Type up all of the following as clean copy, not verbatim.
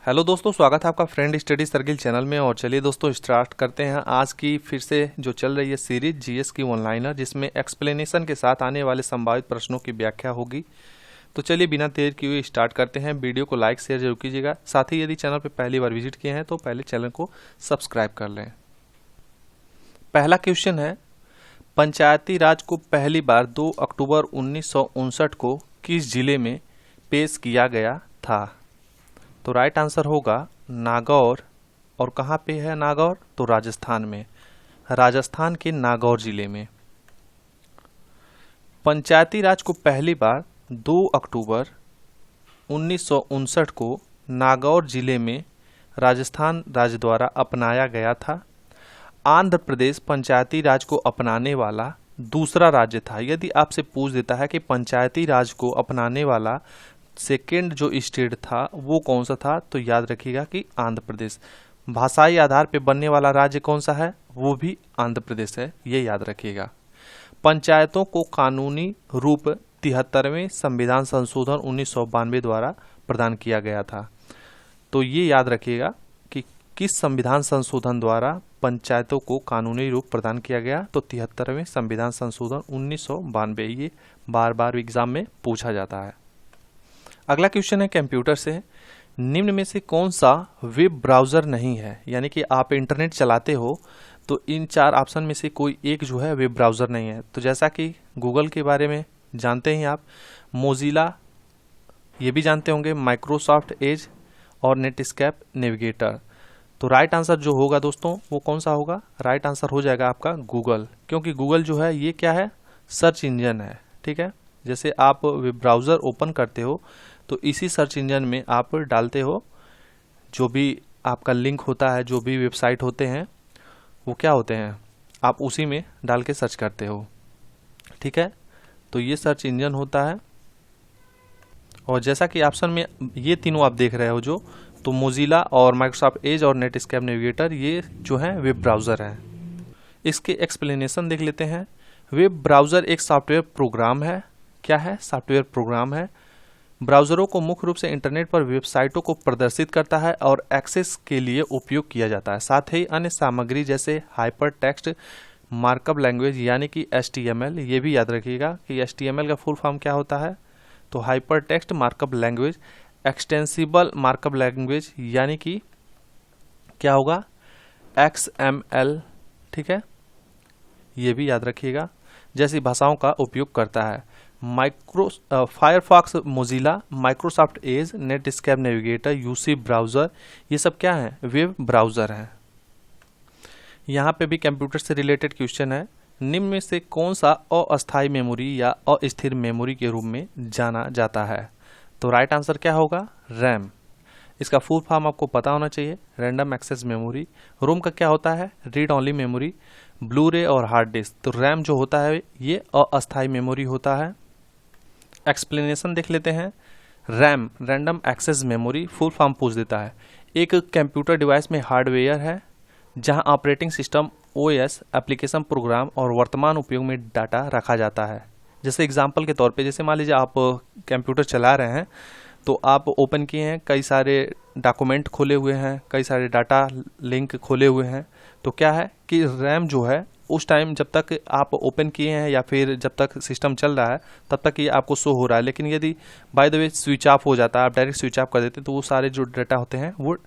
Hello दोस्तों, स्वागत है आपका फ्रेंड स्टडी सर्किल चैनल में। और चलिए दोस्तों स्टार्ट करते हैं आज की फिर से जो चल रही है सीरीज जीएस की ऑनलाइनर, जिसमें एक्सप्लेनेशन के साथ आने वाले संभावित प्रश्नों की व्याख्या होगी। तो चलिए बिना देर किए हुए स्टार्ट करते हैं। वीडियो को लाइक शेयर जरूर कीजिएगा। साथ ही यदि चैनल पर पहली बार विजिट किए हैं तो पहले चैनल को सब्सक्राइब कर लें। पहला क्वेश्चन है, पंचायती राज को पहली बार 2 अक्टूबर 1959 को किस जिले में पेश किया गया था? तो राइट आंसर होगा नागौर। और कहाँ पे है नागौर? तो राजस्थान में, राजस्थान के नागौर जिले में। पंचायती राज को पहली बार 2 अक्टूबर 1959 को नागौर जिले में राजस्थान राज्य द्वारा अपनाया गया था। आंध्र प्रदेश पंचायती राज को अपनाने वाला दूसरा राज्य था। यदि आपसे पूछ देता है कि पंचायती राज को अपनाने वाला सेकेंड जो स्टेट था वो कौन सा था, तो याद रखिएगा कि आंध्र प्रदेश। भाषाई आधार पर बनने वाला राज्य कौन सा है? वो भी आंध्र प्रदेश है, ये याद रखिएगा। पंचायतों को कानूनी रूप 73वें संविधान संशोधन 1992 द्वारा प्रदान किया गया था। तो ये याद रखिएगा कि किस संविधान संशोधन द्वारा पंचायतों को कानूनी रूप प्रदान किया गया? तो 73वें संविधान संशोधन 1992। ये बार बार एग्जाम में पूछा जाता है। अगला क्वेश्चन है कंप्यूटर से, निम्न में से कौन सा वेब ब्राउज़र नहीं है? यानी कि आप इंटरनेट चलाते हो तो इन 4 ऑप्शन में से कोई एक जो है वेब ब्राउज़र नहीं है। तो जैसा कि गूगल के बारे में जानते हैं आप, मोजिला ये भी जानते होंगे, माइक्रोसॉफ्ट एज और नेटस्केप नेविगेटर। तो राइट आंसर जो होगा दोस्तों वो कौन सा होगा? राइट आंसर हो जाएगा आपका गूगल, क्योंकि गूगल जो है ये क्या है? सर्च इंजन है। ठीक है, जैसे आप वेब ब्राउज़र ओपन करते हो तो इसी सर्च इंजन में आप डालते हो जो भी आपका लिंक होता है, जो भी वेबसाइट होते हैं वो क्या होते हैं, आप उसी में डाल के सर्च करते हो। ठीक है, तो ये सर्च इंजन होता है। और जैसा कि ऑप्शन में ये तीनों आप देख रहे हो जो, तो मोजिला और माइक्रोसॉफ्ट एज और नेटस्केप नेविगेटर ये जो है वेब ब्राउज़र हैं। इसके एक्सप्लेनेशन देख लेते हैं। वेब ब्राउज़र एक सॉफ्टवेयर प्रोग्राम है। क्या है? सॉफ्टवेयर प्रोग्राम है। ब्राउज़रों को मुख्य रूप से इंटरनेट पर वेबसाइटों को प्रदर्शित करता है और एक्सेस के लिए उपयोग किया जाता है। साथ ही अन्य सामग्री जैसे हाइपर टेक्स्ट मार्कअप लैंग्वेज यानी कि HTML, ये भी याद रखिएगा कि HTML का फुल फॉर्म क्या होता है? तो hyper text markup language, extensible markup language यानी कि क्या होगा? XML। ठीक है, ये भी याद रखिएगा, जैसी भाषाओं का उपयोग करता है। Firefox, Mozilla, Microsoft Edge, Netscape navigator, UC browser, ये सब क्या है? वेब ब्राउज़र हैं। यहाँ पे भी कंप्यूटर से रिलेटेड क्वेश्चन है, निम्न में से कौन सा अस्थायी मेमोरी या अस्थिर मेमोरी के रूप में जाना जाता है? तो राइट आंसर क्या होगा? रैम। इसका फुल फॉर्म आपको पता होना चाहिए, रैंडम एक्सेस मेमोरी। रोम का क्या होता है? Read only memory. ब्लू रे और हार्ड डिस्क। तो रैम जो होता है ये अस्थायी मेमोरी होता है। एक्सप्लेनेशन देख लेते हैं। RAM, random access memory, full form पूछ देता है। एक कंप्यूटर डिवाइस में हार्डवेयर है जहां operating system, OS, application, program और वर्तमान उपयोग में डाटा रखा जाता है। जैसे एग्जांपल के तौर पे, जैसे मान लीजिए आप कंप्यूटर चला रहे हैं तो आप ओपन किए हैं, कई सारे डॉक्यूमेंट खोले हुए हैं, कई सारे डाटा लिंक खोले हुए हैं। तो क्या है कि रैम जो है उस टाइम जब तक आप ओपन किए हैं या फिर जब तक सिस्टम चल रहा है तब तक ये आपको शो हो रहा है। लेकिन यदि by the way switch off हो जाता है, आप डायरेक्ट स्विच ऑफ कर देते हैं, तो वो सारे जो डाटा होते हैं वो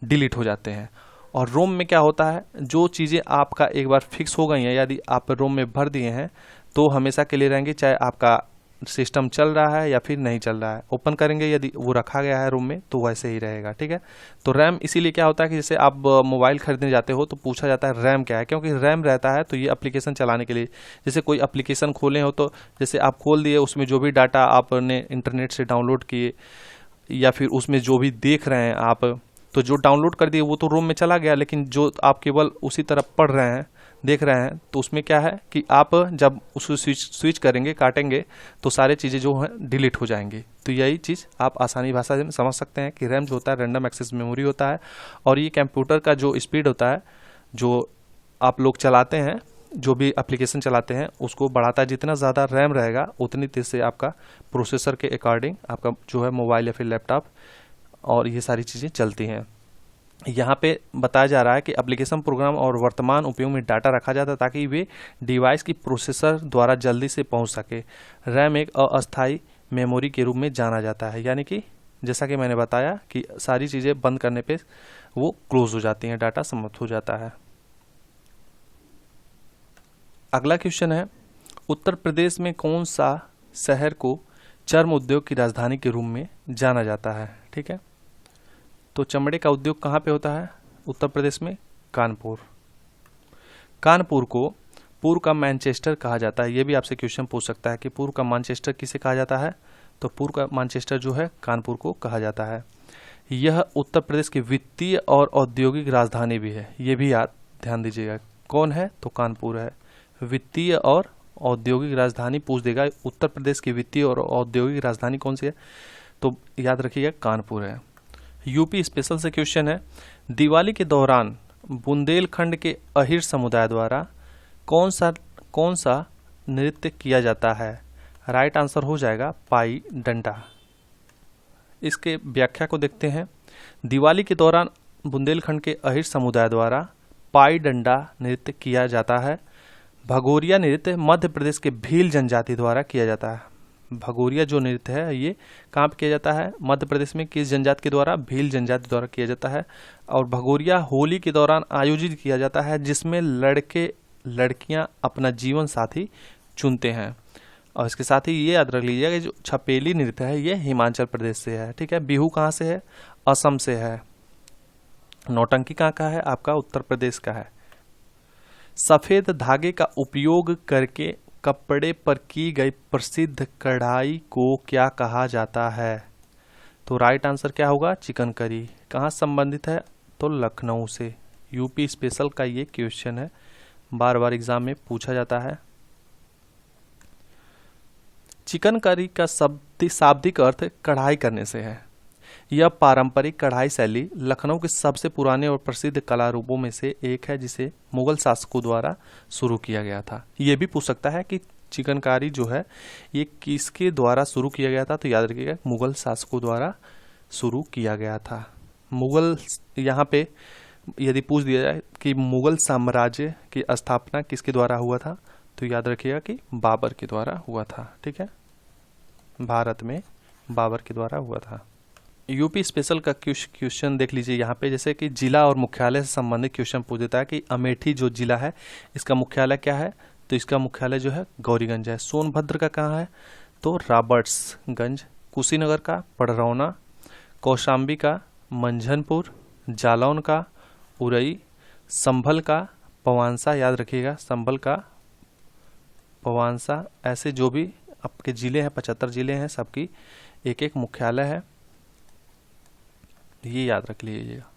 डिलीट हो जाते हैं। और रोम में क्या होता है, जो चीज़ें आपका एक बार फिक्स हो गई हैं, यदि आप रोम में भर दिए हैं तो हमेशा के लिए रहेंगे, चाहे आपका सिस्टम चल रहा है या फिर नहीं चल रहा है। ओपन करेंगे यदि वो रखा गया है रूम में तो वैसे ही रहेगा। ठीक है, तो रैम इसीलिए क्या होता है कि जैसे आप मोबाइल खरीदने जाते हो तो पूछा जाता है रैम क्या है, क्योंकि रैम रहता है तो ये एप्लीकेशन चलाने के लिए। जैसे कोई एप्लीकेशन खोले हो तो जैसे आप खोल दिए, उसमें जो भी डाटा आपने इंटरनेट से डाउनलोड किए या फिर उसमें जो भी देख रहे हैं आप, तो जो डाउनलोड कर दिए वो तो रोम में चला गया, लेकिन जो आप केवल उसी तरफ पढ़ रहे हैं, देख रहे हैं, तो उसमें क्या है कि आप जब उसको स्विच करेंगे, काटेंगे, तो सारी चीज़ें जो हैं डिलीट हो जाएंगी। तो यही चीज़ आप आसानी भाषा में समझ सकते हैं कि रैम जो होता है रैंडम एक्सेस मेमोरी होता है। और ये कंप्यूटर का जो स्पीड होता है, जो आप लोग चलाते हैं, जो भी एप्लीकेशन चलाते हैं, उसको बढ़ाता है। जितना ज़्यादा रैम रहेगा उतनी तेज़ से आपका प्रोसेसर के अकॉर्डिंग आपका जो है मोबाइल या फिर लैपटॉप और ये सारी चीज़ें चलती हैं। यहाँ पे बताया जा रहा है कि एप्लीकेशन प्रोग्राम और वर्तमान उपयोग में डाटा रखा जाता है ताकि वे डिवाइस की प्रोसेसर द्वारा जल्दी से पहुँच सके। रैम एक अस्थायी मेमोरी के रूप में जाना जाता है, यानी कि जैसा कि मैंने बताया कि सारी चीज़ें बंद करने पे वो क्लोज हो जाती हैं, डाटा समाप्त हो जाता है। अगला क्वेश्चन है, उत्तर प्रदेश में कौन सा शहर को चर्म उद्योग की राजधानी के रूप में जाना जाता है? ठीक है, तो चमड़े का उद्योग कहाँ पे होता है उत्तर प्रदेश में? कानपुर। कानपुर को पूर्व का मैनचेस्टर कहा जाता है। ये भी आपसे क्वेश्चन पूछ सकता है कि पूर्व का मैनचेस्टर किसे कहा जाता है, तो पूर्व का मैनचेस्टर जो है कानपुर को कहा जाता है। यह उत्तर प्रदेश की वित्तीय और औद्योगिक राजधानी भी है, ये भी याद ध्यान दीजिएगा। कौन है? तो कानपुर है। वित्तीय और औद्योगिक राजधानी पूछ देगा, उत्तर प्रदेश की वित्तीय और औद्योगिक राजधानी कौन सी है, तो याद रखिएगा कानपुर है। यूपी स्पेशल से क्वेश्चन है, दिवाली के दौरान बुंदेलखंड के अहिर समुदाय द्वारा कौन सा नृत्य किया जाता है? राइट आंसर हो जाएगा पाई डंडा। इसके व्याख्या को देखते हैं। दिवाली के दौरान बुंदेलखंड के अहिर समुदाय द्वारा पाई डंडा नृत्य किया जाता है। भगोरिया नृत्य मध्य प्रदेश के भील जनजाति द्वारा किया जाता है। भगोरिया जो नृत्य है ये कहाँ पे किया जाता है? मध्य प्रदेश में किस जनजाति के द्वारा? भील जनजाति द्वारा किया जाता है। और भगोरिया होली के दौरान आयोजित किया जाता है, जिसमें लड़के लड़कियां अपना जीवन साथी चुनते हैं। और इसके साथ ही ये याद रख लीजिएगा कि जो छपेली नृत्य है ये हिमाचल प्रदेश से है। ठीक है, बिहू कहाँ से है? असम से है। नौटंकी कहाँ का है? आपका उत्तर प्रदेश का है। सफेद धागे का उपयोग करके कपड़े पर की गई प्रसिद्ध कढ़ाई को क्या कहा जाता है? तो राइट आंसर क्या होगा? चिकनकारी। कहाँ संबंधित है? तो लखनऊ से। यूपी स्पेशल का ये क्वेश्चन है, बार बार एग्जाम में पूछा जाता है। चिकनकारी का शाब्दिक अर्थ कढ़ाई करने से है। यह पारंपरिक कढ़ाई शैली लखनऊ के सबसे पुराने और प्रसिद्ध कला रूपों में से एक है, जिसे मुगल शासकों द्वारा शुरू किया गया था। ये भी पूछ सकता है कि चिकनकारी जो है ये किसके द्वारा शुरू किया गया था, तो याद रखिएगा मुगल शासकों द्वारा शुरू किया गया था। मुगल, यहाँ पे यदि पूछ दिया जाए कि मुगल साम्राज्य की स्थापना किसके द्वारा हुआ था, तो याद रखिएगा कि बाबर के द्वारा हुआ था। ठीक है, भारत में बाबर के द्वारा हुआ था। यूपी स्पेशल का क्वेश्चन देख लीजिए यहाँ पे, जैसे कि जिला और मुख्यालय से संबंधित क्वेश्चन पूछ देता है कि अमेठी जो जिला है इसका मुख्यालय क्या है, तो इसका मुख्यालय जो है गौरीगंज है। सोनभद्र का कहाँ है, तो रॉबर्ट्सगंज। कुशीनगर का पड़रौना। कौशाम्बी का मंझनपुर। जालौन का उरई। संभल का पवांसा, याद रखिएगा संभल का पवांसा। ऐसे जो भी आपके जिले हैं, 75 जिले हैं, सबकी एक एक मुख्यालय है, ये याद रख लीजिएगा,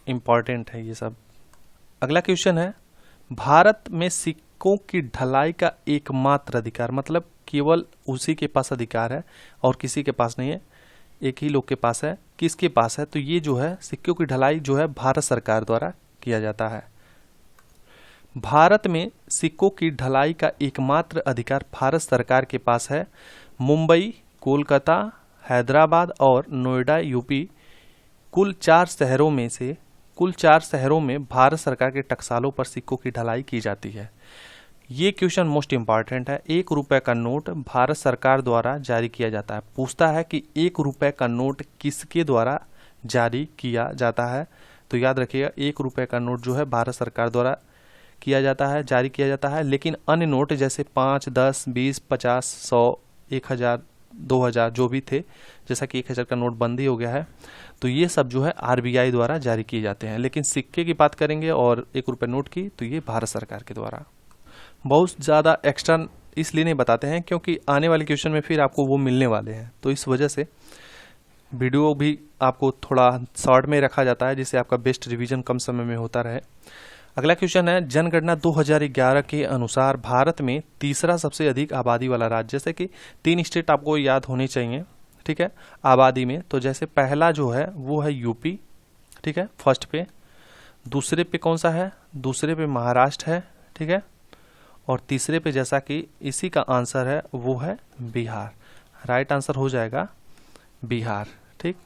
इंपॉर्टेंट है ये सब। अगला क्वेश्चन है, भारत में सिक्कों की ढलाई का एकमात्र अधिकार, मतलब केवल उसी के पास अधिकार है और किसी के पास नहीं है, एक ही लोग के पास है। किसके पास है, तो ये जो है सिक्कों की ढलाई जो है भारत सरकार द्वारा किया जाता है। भारत में सिक्कों की ढलाई का एकमात्र अधिकार भारत सरकार के पास है। मुंबई, कोलकाता, हैदराबाद और नोएडा यूपी कुल 4 शहरों में भारत सरकार के टकसालों पर सिक्कों की ढलाई की जाती है। ये क्वेश्चन मोस्ट इंपॉर्टेंट है। 1 रुपए का नोट भारत सरकार द्वारा जारी किया जाता है। पूछता है कि 1 रुपए का नोट किसके द्वारा जारी किया जाता है, तो याद रखिएगा 1 रुपए का नोट जो है भारत सरकार द्वारा किया जाता है, जारी किया जाता है। लेकिन अन्य नोट जैसे 5, 10, 20, 50, 100, 1000, 2000 जो भी थे, जैसा कि 1000 का नोट बंदी हो गया है, तो ये सब जो है आरबीआई द्वारा जारी किए जाते हैं। लेकिन सिक्के की बात करेंगे और 1 रुपए नोट की, तो ये भारत सरकार के द्वारा। बहुत ज़्यादा एक्स्ट्रा इसलिए नहीं बताते हैं क्योंकि आने वाले क्वेश्चन में फिर आपको वो मिलने वाले हैं, तो इस वजह से वीडियो भी आपको थोड़ा शॉर्ट में रखा जाता है, जिससे आपका बेस्ट रिवीजन कम समय में होता रहे। अगला क्वेश्चन है, जनगणना 2011 के अनुसार भारत में तीसरा सबसे अधिक आबादी वाला राज्य, जैसे कि 3 स्टेट आपको याद होने चाहिए, ठीक है, आबादी में। तो जैसे पहला जो है वो है यूपी, ठीक है, फर्स्ट पे। दूसरे पे कौन सा है, दूसरे पे महाराष्ट्र है, ठीक है, और तीसरे पे जैसा कि इसी का आंसर है वो है बिहार। राइट आंसर हो जाएगा बिहार। ठीक,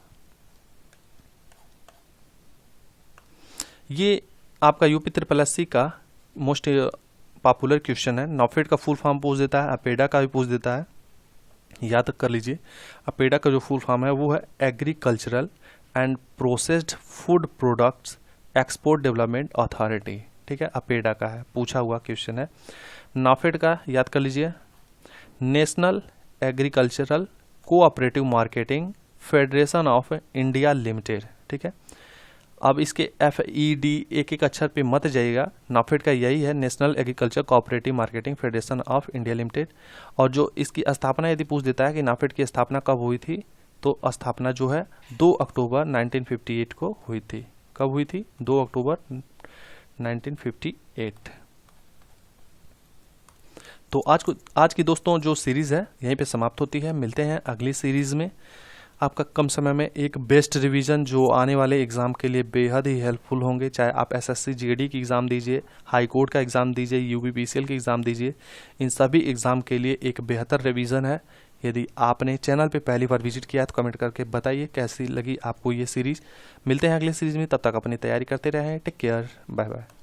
ये आपका यूपी ट्रिपल एस सी का मोस्ट पॉपुलर क्वेश्चन है। नॉफेड का फुल फॉर्म पूछ देता है, अपेडा का भी पूछ देता है, याद तक कर लीजिए। अपेडा का जो फुल फॉर्म है वो है agricultural and processed food products export development authority. ठीक है, अपेडा का है, पूछा हुआ क्वेश्चन है। नाफेड का याद कर लीजिए, national agricultural cooperative marketing federation of India limited. ठीक है, अब इसके FED एक एक अक्षर पे मत जाइएगा। नाफेड का यही है, national agriculture cooperative marketing federation of India limited. और जो इसकी स्थापना यदि पूछ देता है कि नाफेड की स्थापना कब हुई थी, तो स्थापना जो है 2 अक्टूबर 1958 को हुई थी। कब हुई थी? 2 अक्टूबर 1958। तो आज की दोस्तों जो सीरीज़ है यहीं पे समाप्त होती है। मिलते हैं अगली सीरीज़ में। आपका कम समय में एक बेस्ट रिवीजन जो आने वाले एग्ज़ाम के लिए बेहद ही हेल्पफुल होंगे। चाहे आप SSC GD की एग्ज़ाम दीजिए, हाई कोर्ट का एग्ज़ाम दीजिए, UPPCL की एग्ज़ाम दीजिए, इन सभी एग्ज़ाम के लिए एक बेहतर रिवीजन है। यदि आपने चैनल पे पहली बार विजिट किया है तो कमेंट करके बताइए कैसी लगी आपको ये सीरीज़। मिलते हैं अगली सीरीज़ में, तब तक अपनी तैयारी करते रहें। Take care, bye bye.